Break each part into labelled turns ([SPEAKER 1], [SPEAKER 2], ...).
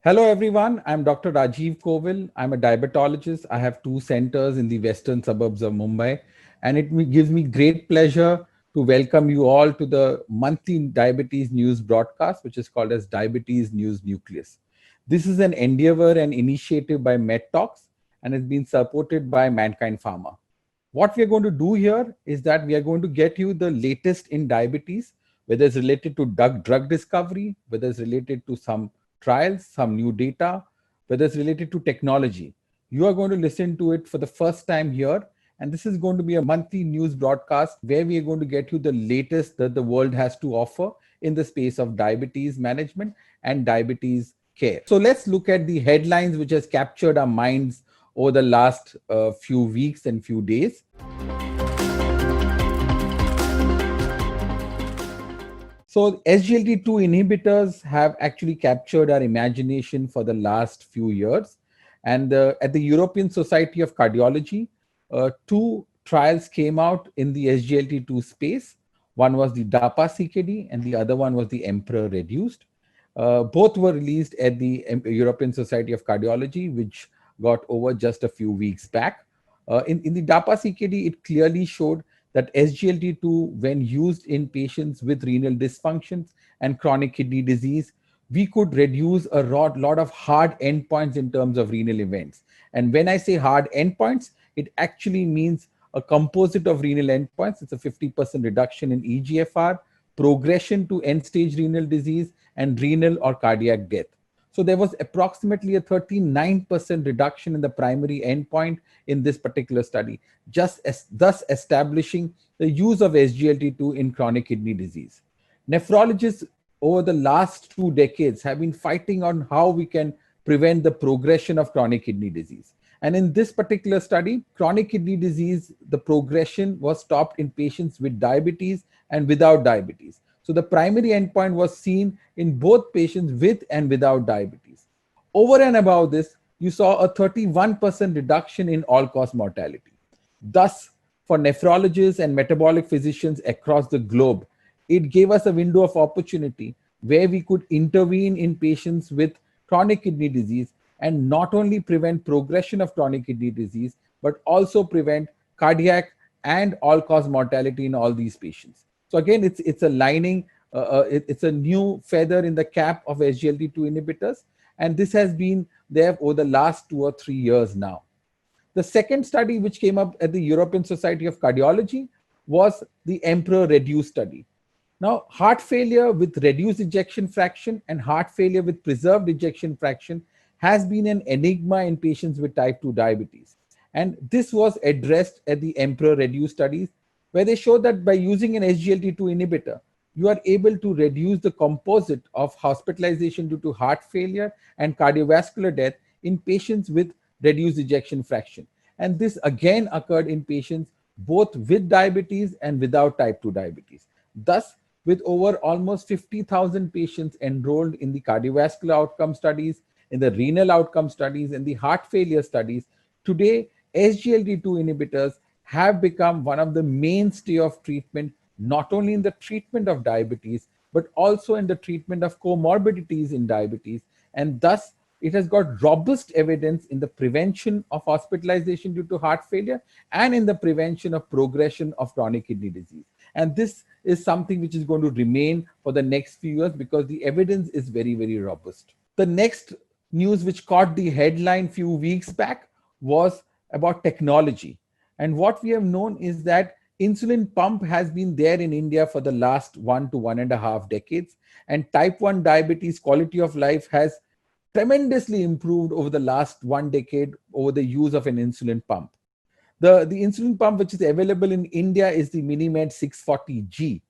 [SPEAKER 1] Hello, everyone. I'm Dr. Rajiv Kovil. I'm a diabetologist. I have two centers in the western suburbs of Mumbai, and gives me great pleasure to welcome you all to the monthly diabetes news broadcast, which is called as Diabetes News Nucleus. This is an endeavor and initiative by MedTalks and has been supported by Mankind Pharma. What we are going to do here is that we are going to get you the latest in diabetes, whether it's related to drug discovery, whether it's related to some trials, some new data, whether it's related to technology. You are going to listen to it for the first time here. And this is going to be a monthly news broadcast where we are going to get you the latest that the world has to offer in the space of diabetes management and diabetes care. So let's look at the headlines which has captured our minds over the last few weeks and few days. So SGLT2 inhibitors have actually captured our imagination for the last few years. And at the European Society of Cardiology, two trials came out in the SGLT2 space. One was the DAPA-CKD and the other one was the EMPEROR reduced. Both were released at the European Society of Cardiology, which got over just a few weeks back. In the DAPA-CKD, it clearly showed that SGLT2, when used in patients with renal dysfunctions and chronic kidney disease, we could reduce a lot of hard endpoints in terms of renal events. And when I say hard endpoints, it actually means a composite of renal endpoints. It's a 50% reduction in EGFR, progression to end-stage renal disease, and renal or cardiac death. So there was approximately a 39% reduction in the primary endpoint in this particular study, thus establishing the use of SGLT2 in chronic kidney disease. Nephrologists over the last 2 decades have been fighting on how we can prevent the progression of chronic kidney disease. And in this particular study, chronic kidney disease, the progression was stopped in patients with diabetes and without diabetes. So the primary endpoint was seen in both patients with and without diabetes. Over and above this, you saw a 31% reduction in all-cause mortality. Thus, for nephrologists and metabolic physicians across the globe, it gave us a window of opportunity where we could intervene in patients with chronic kidney disease and not only prevent progression of chronic kidney disease, but also prevent cardiac and all-cause mortality in all these patients. So again, it's a lining, it's a new feather in the cap of SGLT2 inhibitors, and this has been there over the last 2 or 3 years now. The second study which came up at the European Society of Cardiology was the EMPEROR reduced study. Now, heart failure with reduced ejection fraction and heart failure with preserved ejection fraction has been an enigma in patients with type 2 diabetes. And this was addressed at the EMPEROR reduced studies, where they showed that by using an SGLT2 inhibitor, you are able to reduce the composite of hospitalization due to heart failure and cardiovascular death in patients with reduced ejection fraction. And this again occurred in patients both with diabetes and without type 2 diabetes. Thus, with over almost 50,000 patients enrolled in the cardiovascular outcome studies, in the renal outcome studies, and the heart failure studies, today SGLT2 inhibitors have become one of the mainstay of treatment, not only in the treatment of diabetes, but also in the treatment of comorbidities in diabetes. And thus, it has got robust evidence in the prevention of hospitalization due to heart failure and in the prevention of progression of chronic kidney disease. And this is something which is going to remain for the next few years because the evidence is very, very robust. The next news which caught the headline few weeks back was about technology. And what we have known is that insulin pump has been there in India for the last 1 to 1.5 decades. And type 1 diabetes quality of life has tremendously improved over the last 1 decade over the use of an insulin pump. The insulin pump which is available in India is the Minimed 640G.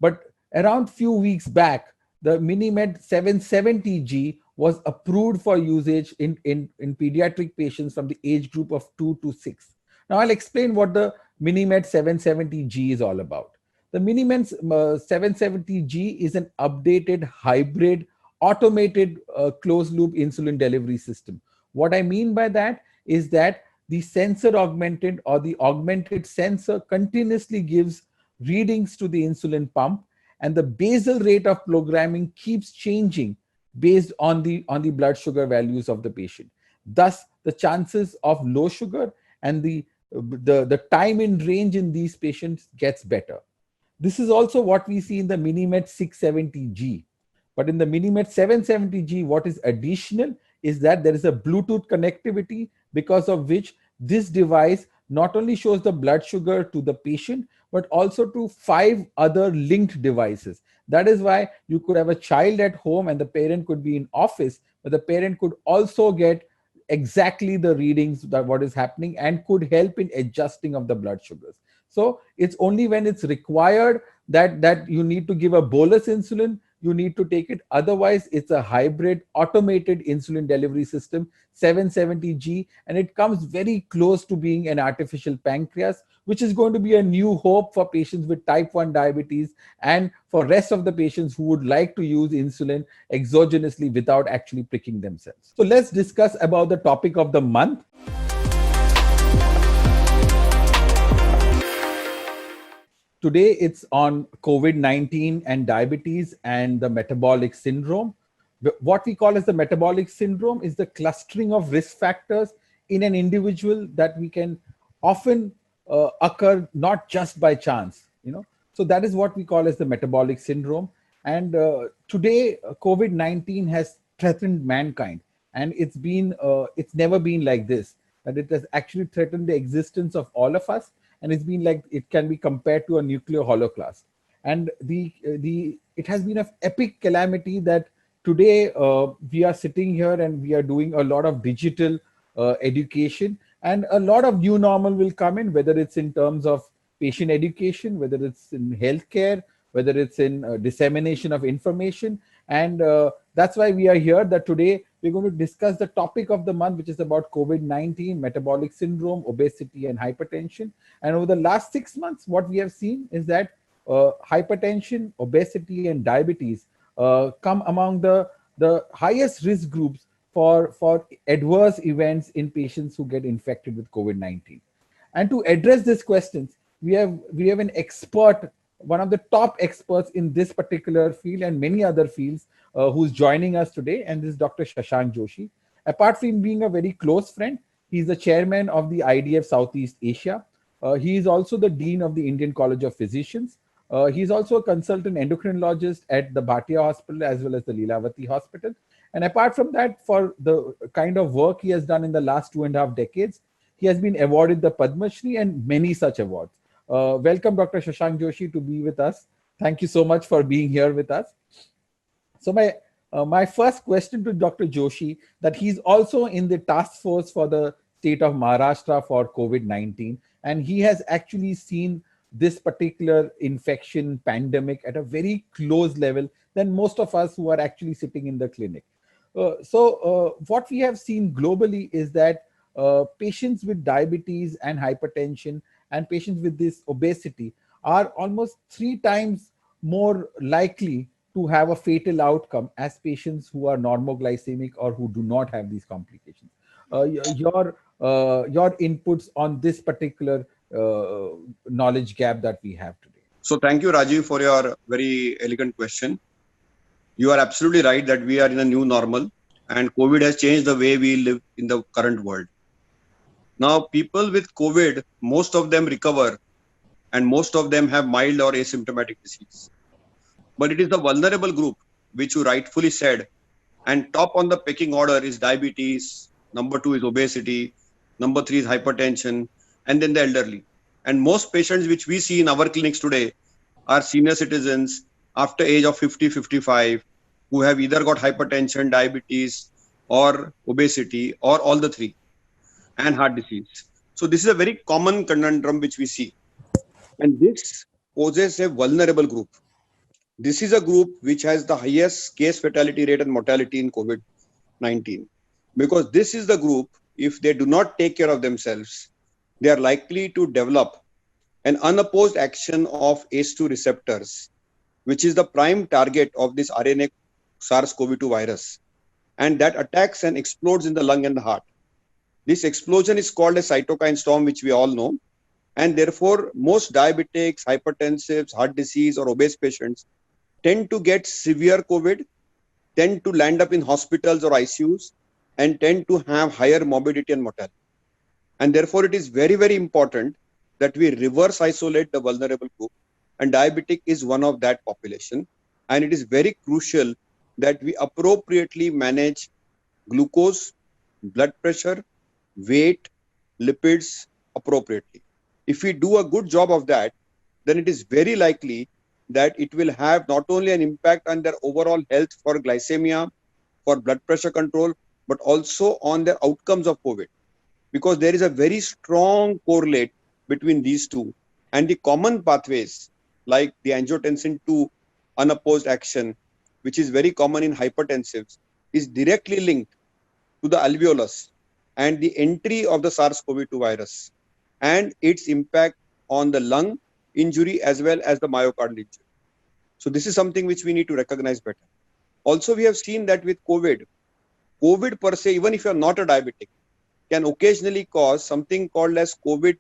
[SPEAKER 1] But around few weeks back, the Minimed 770G was approved for usage in pediatric patients from the age group of 2 to 6. Now I'll explain what the Minimed 770G is all about. The Minimed 770G is an updated hybrid automated closed loop insulin delivery system. What I mean by that is that the sensor augmented or the augmented sensor continuously gives readings to the insulin pump, and the basal rate of programming keeps changing based on the blood sugar values of the patient. Thus, the chances of low sugar and the time in range in these patients gets better. This is also what we see in the Minimed 670G. But in the Minimed 770G, what is additional is that there is a Bluetooth connectivity, because of which this device not only shows the blood sugar to the patient, but also to 5 other linked devices. That is why you could have a child at home and the parent could be in office, but the parent could also get exactly the readings that what is happening and could help in adjusting of the blood sugars. So it's only when it's required that you need to give a bolus insulin, you need to take it. Otherwise, it's a hybrid automated insulin delivery system, 770G, and it comes very close to being an artificial pancreas, which is going to be a new hope for patients with type 1 diabetes and for rest of the patients who would like to use insulin exogenously without actually pricking themselves. So let's discuss about the topic of the month. Today, it's on COVID-19 and diabetes and the metabolic syndrome. What we call as the metabolic syndrome is the clustering of risk factors in an individual that we can often occur not just by chance, So that is what we call as the metabolic syndrome. And today, COVID-19 has threatened mankind, and it's never been like this. That it has actually threatened the existence of all of us, and it's been like it can be compared to a nuclear holocaust. And it has been an epic calamity that today we are sitting here and we are doing a lot of digital education, and a lot of new normal will come in, whether it's in terms of patient education, whether it's in healthcare, whether it's in dissemination of information. And that's why we are here, that today we're going to discuss the topic of the month, which is about COVID-19, metabolic syndrome, obesity, and hypertension. And over the last 6 months, what we have seen is that hypertension, obesity, and diabetes come among the highest risk groups for adverse events in patients who get infected with COVID-19. And to address these questions, we have an expert, one of the top experts in this particular field and many other fields, who's joining us today, and this is Dr. Shashank Joshi. Apart from being a very close friend, he's the chairman of the IDF Southeast Asia. He is also the dean of the Indian College of Physicians. He's also a consultant endocrinologist at the Bhatia Hospital as well as the Lilavati Hospital. And apart from that, for the kind of work he has done in the last 2.5 decades, he has been awarded the Padma Shri and many such awards. Welcome, Dr. Shashank Joshi, to be with us. Thank you so much for being here with us. So my first question to Dr. Joshi, that he's also in the task force for the state of Maharashtra for COVID-19, and he has actually seen this particular infection pandemic at a very close level than most of us who are actually sitting in the clinic. So what we have seen globally is that patients with diabetes and hypertension and patients with this obesity are almost 3 times more likely to have a fatal outcome as patients who are normoglycemic or who do not have these complications. Your inputs on this particular knowledge gap that we have today.
[SPEAKER 2] So thank you, Rajiv, for your very elegant question. You are absolutely right that we are in a new normal, and COVID has changed the way we live in the current world. Now, people with COVID, most of them recover, and most of them have mild or asymptomatic disease. But it is the vulnerable group, which you rightfully said, and top on the pecking order is diabetes, number 2 is obesity, number 3 is hypertension, and then the elderly. And most patients which we see in our clinics today are senior citizens after age of 50, 55, who have either got hypertension, diabetes, or obesity, or all the 3, and heart disease. So this is a very common conundrum which we see. And this poses a vulnerable group. This is a group which has the highest case fatality rate and mortality in COVID-19. Because this is the group, if they do not take care of themselves, they are likely to develop an unopposed action of ACE2 receptors, which is the prime target of this RNA SARS-CoV-2 virus. And that attacks and explodes in the lung and the heart. This explosion is called a cytokine storm, which we all know. And therefore, most diabetics, hypertensives, heart disease, or obese patients tend to get severe COVID, tend to land up in hospitals or ICUs and tend to have higher morbidity and mortality. And therefore, it is very, very important that we reverse isolate the vulnerable group. And diabetic is one of that population. And it is very crucial that we appropriately manage glucose, blood pressure, weight, lipids appropriately. If we do a good job of that, then it is very likely that it will have not only an impact on their overall health for glycemia, for blood pressure control, but also on their outcomes of COVID. Because there is a very strong correlate between these two. And the common pathways like the angiotensin 2 unopposed action, which is very common in hypertensives, is directly linked to the alveolus and the entry of the SARS-CoV-2 virus and its impact on the lung injury as well as the myocardial injury. So this is something which we need to recognize better. Also, we have seen that with COVID per se, even if you are not a diabetic, can occasionally cause something called as COVID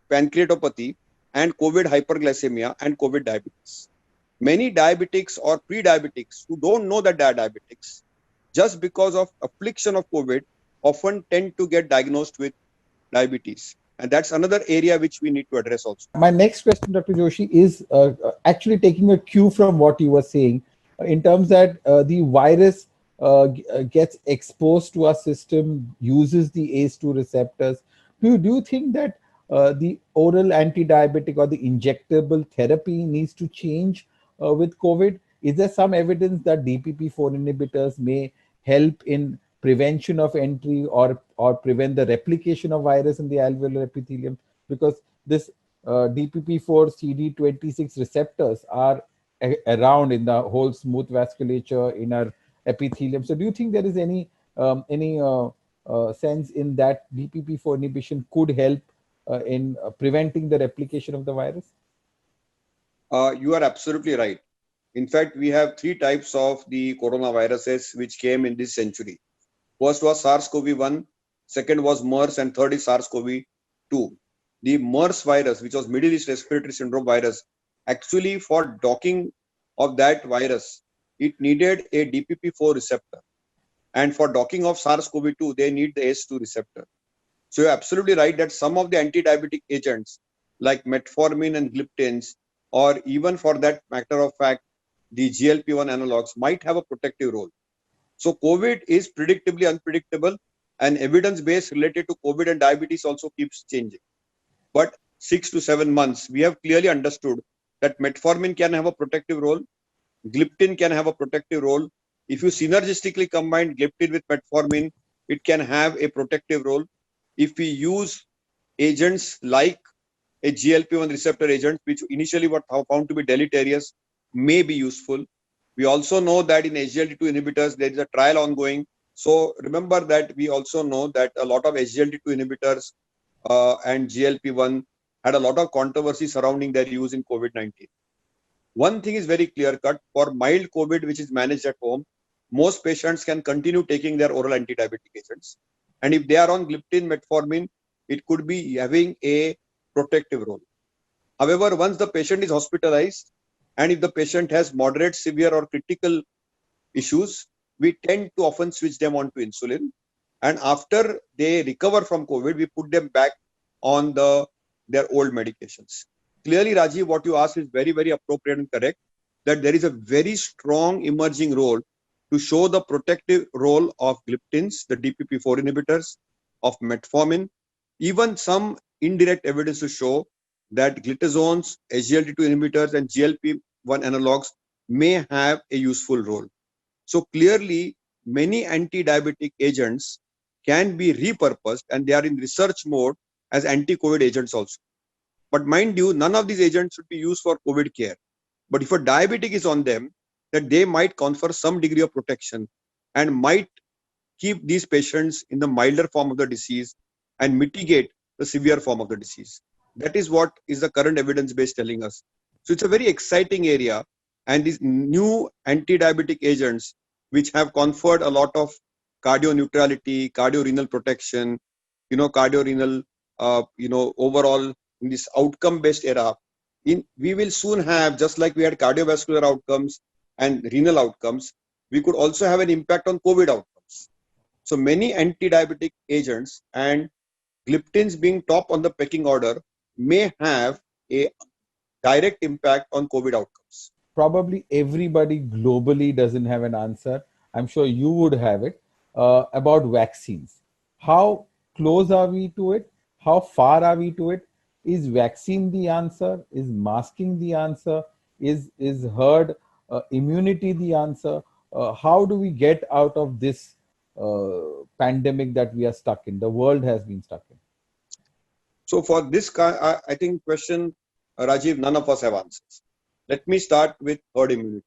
[SPEAKER 2] pancreatopathy and COVID hyperglycemia and COVID diabetes. Many diabetics or pre-diabetics who don't know that they are diabetics, just because of affliction of COVID, often tend to get diagnosed with diabetes. And that's another area which we need to address also.
[SPEAKER 1] My next question, Dr. Joshi, is actually taking a cue from what you were saying in terms that the virus gets exposed to our system, uses the ACE2 receptors. Do you think that the oral anti-diabetic or the injectable therapy needs to change with COVID? Is there some evidence that DPP4 inhibitors may help in prevention of entry or prevent the replication of virus in the alveolar epithelium? Because this DPP4 CD26 receptors are around in the whole smooth vasculature in our epithelium. So do you think there is any sense in that DPP4 inhibition could help in preventing the replication of the virus?
[SPEAKER 2] You are absolutely right. In fact, we have three types of the coronaviruses which came in this century. First was SARS-CoV-1, second was MERS, and third is SARS-CoV-2. The MERS virus, which was Middle East Respiratory Syndrome virus, actually for docking of that virus, it needed a DPP4 receptor. And for docking of SARS-CoV-2, they need the ACE2 receptor. So you're absolutely right that some of the anti-diabetic agents like metformin and gliptins, or even for that matter of fact, the GLP-1 analogs might have a protective role. So COVID is predictably unpredictable, and evidence base related to COVID and diabetes also keeps changing. But 6 to 7 months, we have clearly understood that metformin can have a protective role, gliptin can have a protective role. If you synergistically combine gliptin with metformin, it can have a protective role. If we use agents like a GLP-1 receptor agent, which initially were found to be deleterious, may be useful. We also know that in SGLT2 inhibitors, there is a trial ongoing. So remember that we also know that a lot of SGLT2 inhibitors and GLP-1 had a lot of controversy surrounding their use in COVID-19. One thing is very clear cut: for mild COVID, which is managed at home, most patients can continue taking their oral anti-diabetic agents. And if they are on gliptin, metformin, it could be having a protective role. However, once the patient is hospitalized, and if the patient has moderate, severe, or critical issues, we tend to often switch them onto insulin. And after they recover from COVID, we put them back on their old medications. Clearly, Rajiv, what you asked is very, very appropriate and correct, that there is a very strong emerging role to show the protective role of gliptins, the DPP4 inhibitors, of metformin, even some indirect evidence to show that glitazones, SGLT2 inhibitors, and GLP-1 analogs may have a useful role. So clearly, many anti-diabetic agents can be repurposed, and they are in research mode as anti-COVID agents also. But mind you, none of these agents should be used for COVID care. But if a diabetic is on them, that they might confer some degree of protection and might keep these patients in the milder form of the disease and mitigate the severe form of the disease. That is what is the current evidence base telling us. So it's a very exciting area, and these new anti-diabetic agents, which have conferred a lot of cardio neutrality, cardio-renal protection, cardio-renal, overall in this outcome-based era, we will soon have, just like we had cardiovascular outcomes and renal outcomes, we could also have an impact on COVID outcomes. So many anti-diabetic agents and gliptins being top on the pecking order may have a direct impact on COVID outcomes.
[SPEAKER 1] Probably everybody globally doesn't have an answer. I'm sure you would have it about vaccines. How close are we to it? How far are we to it? Is vaccine the answer? Is masking the answer? Is herd immunity the answer? How do we get out of this pandemic that we are stuck in? The world has been stuck in.
[SPEAKER 2] So for this, I think question, Rajiv, none of us have answers. Let me start with herd immunity.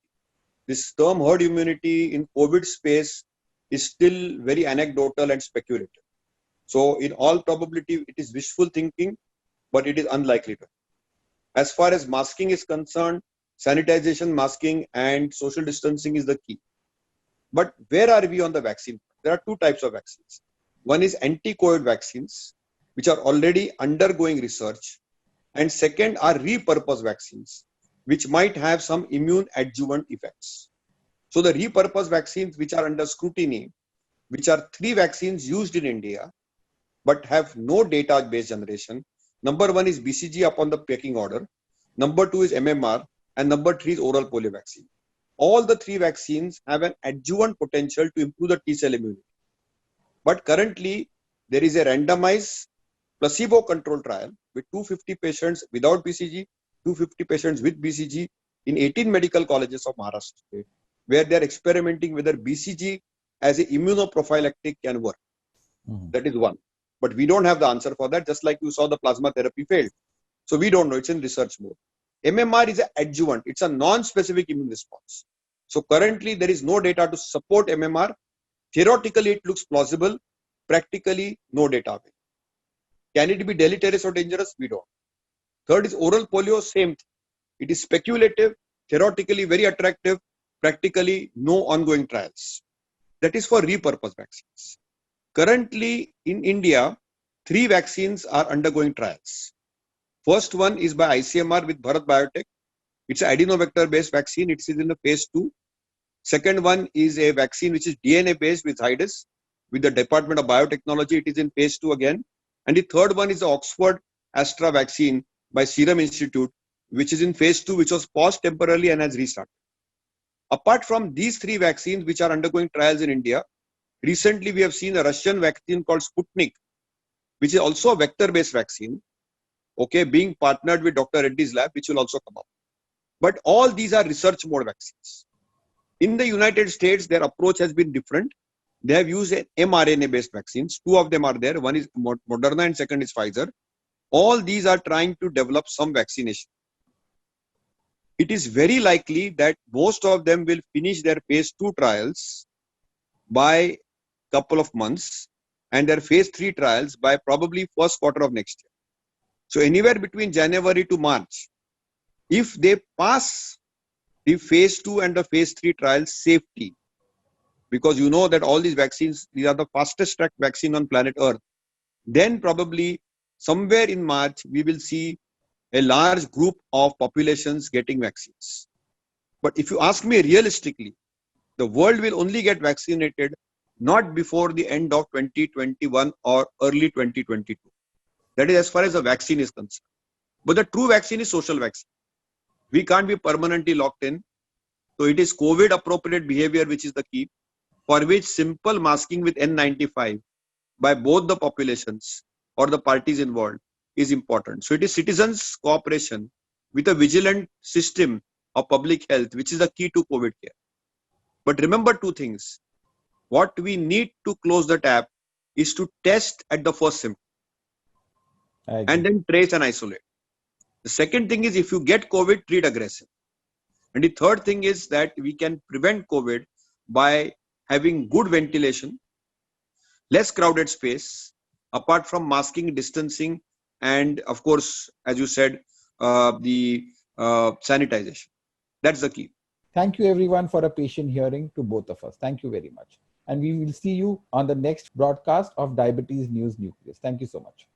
[SPEAKER 2] This term herd immunity in COVID space is still very anecdotal and speculative. So in all probability, it is wishful thinking, but it is unlikely to. As far as masking is concerned, sanitization, masking, and social distancing is the key. But where are we on the vaccine? There are two types of vaccines. One is anti-COVID vaccines, which are already undergoing research. And second are repurposed vaccines, which might have some immune adjuvant effects. So the repurposed vaccines which are under scrutiny, which are 3 vaccines used in India, but have no data-based generation. Number 1 is BCG upon the pecking order. Number 2 is MMR. And number 3 is oral polio vaccine. All the 3 vaccines have an adjuvant potential to improve the T-cell immunity. But currently, there is a randomized placebo-controlled trial with 250 patients without BCG, 250 patients with BCG in 18 medical colleges of Maharashtra state, where they are experimenting whether BCG as an immunoprophylactic can work. That is one. But we don't have the answer for that, just like you saw the plasma therapy failed. So we don't know, it's in research mode. MMR is an adjuvant, it's a non-specific immune response. So currently there is no data to support MMR. Theoretically, it looks plausible. Practically, no data. Can it be deleterious or dangerous? We don't. Third is oral polio, same thing. It is speculative, theoretically very attractive, practically no ongoing trials. That is for repurposed vaccines. Currently in India, 3 vaccines are undergoing trials. First one is by ICMR with Bharat Biotech. It's an adenovector based vaccine. It is in the phase 2. Second one is a vaccine which is DNA based with Zydus with the Department of Biotechnology. It is in phase 2 again. And the third one is the Oxford Astra vaccine by Serum Institute, which is in phase 2, which was paused temporarily and has restarted. Apart from these 3 vaccines which are undergoing trials in India, recently we have seen a Russian vaccine called Sputnik, which is also a vector-based vaccine, okay, being partnered with Dr. Reddy's lab, which will also come up. But all these are research mode vaccines. In the United States, their approach has been different. They have used mRNA-based vaccines. 2 of them are there. One is Moderna and second is Pfizer. All these are trying to develop some vaccination. It is very likely that most of them will finish their phase 2 trials by couple of months and their phase 3 trials by probably first quarter of next year. So anywhere between January to March, if they pass the phase 2 and the phase 3 trials safety, because you know that all these vaccines, these are the fastest track vaccine on planet Earth, then probably somewhere in March, we will see a large group of populations getting vaccines. But if you ask me realistically, the world will only get vaccinated not before the end of 2021 or early 2022. That is as far as the vaccine is concerned. But the true vaccine is social vaccine. We can't be permanently locked in. So it is COVID appropriate behavior which is the key, for which simple masking with N95 by both the populations or the parties involved is important. So it is citizens' cooperation with a vigilant system of public health, which is the key to COVID care. But remember 2 things. What we need to close the tap is to test at the first symptom and then trace and isolate. The second thing is if you get COVID, treat aggressive. And the third thing is that we can prevent COVID by having good ventilation, less crowded space, apart from masking, distancing, and of course, as you said, the sanitization. That's the key.
[SPEAKER 1] Thank you everyone for a patient hearing to both of us. Thank you very much. And we will see you on the next broadcast of Diabetes News Nucleus. Thank you so much.